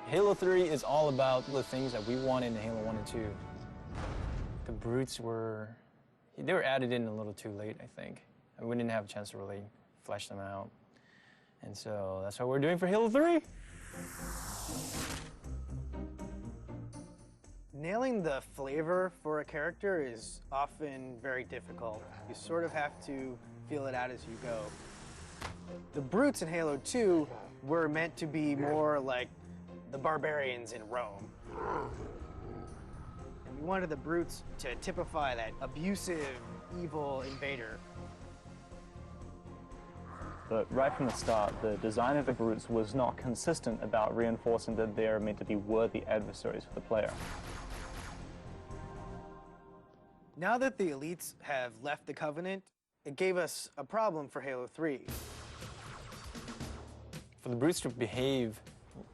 Halo 3 is all about the things that we wanted in Halo 1 and 2. The brutes they were added in a little too late, I think. And we didn't have a chance to really flesh them out. And so that's what we're doing for Halo 3. Nailing the flavor for a character is often very difficult. You sort of have to feel it out as you go. The brutes in Halo 2 were meant to be more like the barbarians in Rome. And we wanted the brutes to typify that abusive, evil invader. But right from the start, the design of the brutes was not consistent about reinforcing that they're meant to be worthy adversaries for the player. Now that the elites have left the Covenant, it gave us a problem for Halo 3. For the brutes to behave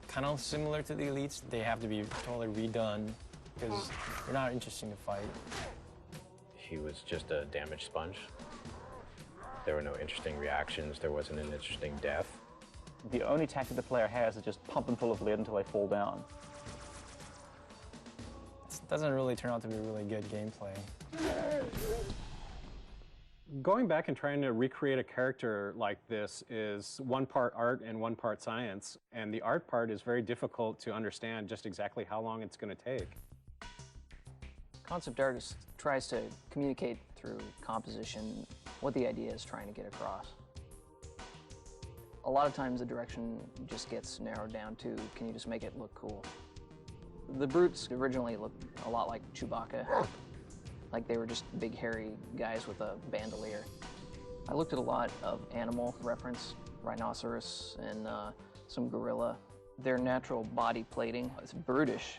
kind of similar to the elites, they have to be totally redone because they're not interesting to fight. He was just a damage sponge. There were no interesting reactions. There wasn't an interesting death. The only tactic the player has is just pump them full of lead until they fall down. It doesn't really turn out to be really good gameplay. Going back and trying to recreate a character like this is one part art and one part science, and the art part is very difficult to understand just exactly how long it's going to take. Concept artist tries to communicate through composition what the idea is trying to get across. A lot of times the direction just gets narrowed down to, can you just make it look cool? The brutes originally looked a lot like Chewbacca. Like they were just big hairy guys with a bandolier. I looked at a lot of animal reference, rhinoceros and some gorilla. Their natural body plating is brutish.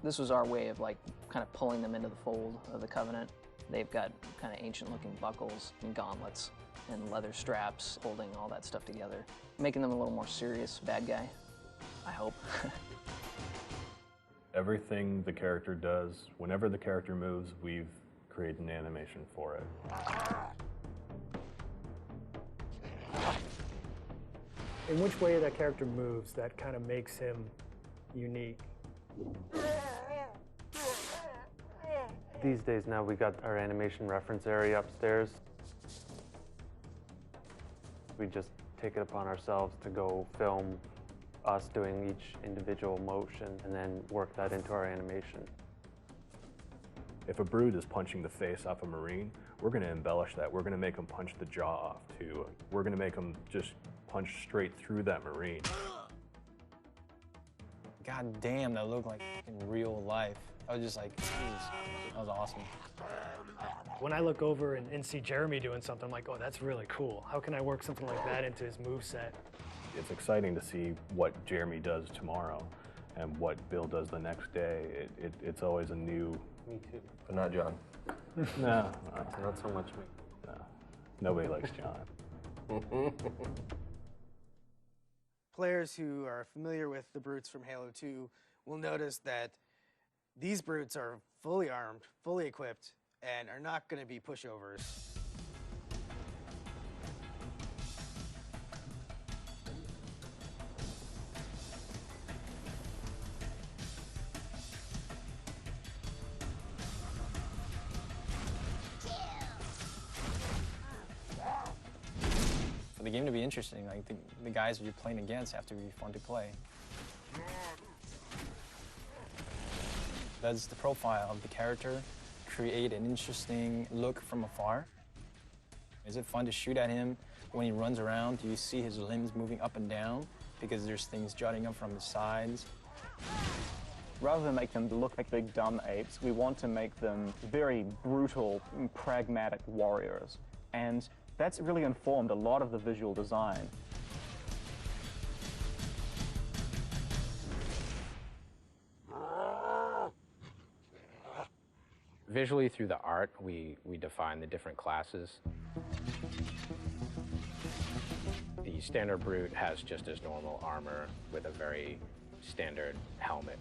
This was our way of like kind of pulling them into the fold of the Covenant. They've got kind of ancient looking buckles and gauntlets and leather straps holding all that stuff together, making them a little more serious bad guy, I hope. Everything the character does, whenever the character moves, we've created an animation for it. In which way that character moves, that kind of makes him unique. These days now we got our animation reference area upstairs. We just take it upon ourselves to go film us doing each individual motion and then work that into our animation. If a brute is punching the face off a Marine, we're going to embellish that. We're going to make them punch the jaw off too. We're going to make them just punch straight through that Marine. God damn, that looked like in real life. I was just like, jeez, that was awesome. When I look over and see Jeremy doing something, I'm like, oh, that's really cool. How can I work something like that into his moveset? It's exciting to see what Jeremy does tomorrow and what Bill does the next day. It's always a new... Me too. But not John. No, Not so much me. no. Nobody likes John. Players who are familiar with the brutes from Halo 2 will notice that these brutes are fully armed, fully equipped, and are not going to be pushovers. For the game to be interesting, like the guys you're playing against have to be fun to play. Does the profile of the character create an interesting look from afar? Is it fun to shoot at him when he runs around? Do you see his limbs moving up and down because there's things jutting up from the sides? Rather than make them look like big dumb apes, we want to make them very brutal, pragmatic warriors. And that's really informed a lot of the visual design. Visually, through the art, we define the different classes. The standard brute has just his normal armor with a very standard helmet.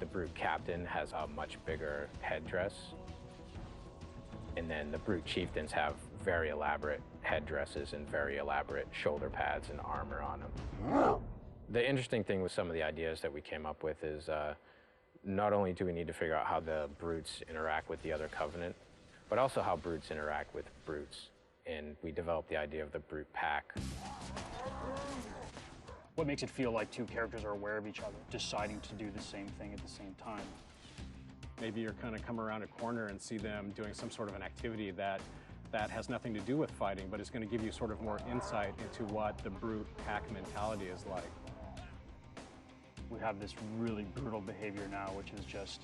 The brute captain has a much bigger headdress. And then the brute chieftains have very elaborate headdresses and very elaborate shoulder pads and armor on them. The interesting thing with some of the ideas that we came up with is not only do we need to figure out how the brutes interact with the other Covenant, but also how brutes interact with brutes. And we developed the idea of the brute pack. What makes it feel like two characters are aware of each other, deciding to do the same thing at the same time? Maybe you're kind of come around a corner and see them doing some sort of an activity that has nothing to do with fighting, but it's going to give you sort of more insight into what the brute pack mentality is like. We have this really brutal behavior now, which is just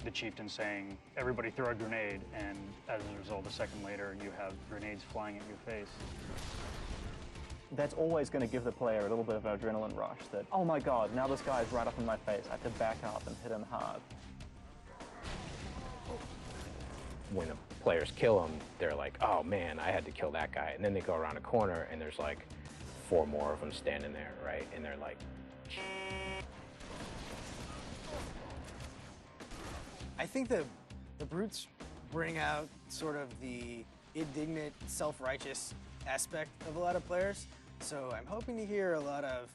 the chieftain saying, everybody throw a grenade, and as a result, a second later, you have grenades flying at your face. That's always going to give the player a little bit of an adrenaline rush that, oh my god, now this guy's right up in my face. I have to back up and hit him hard. When the players kill him, they're like, oh man, I had to kill that guy. And then they go around a corner and there's like 4 more of them standing there, right? And they're like, I think the brutes bring out sort of the indignant, self-righteous aspect of a lot of players. So I'm hoping to hear a lot of,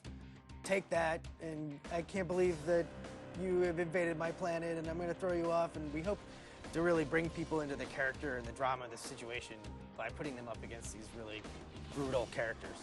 take that, and I can't believe that you have invaded my planet and I'm going to throw you off. And we hope to really bring people into the character and the drama of the situation by putting them up against these really brutal characters.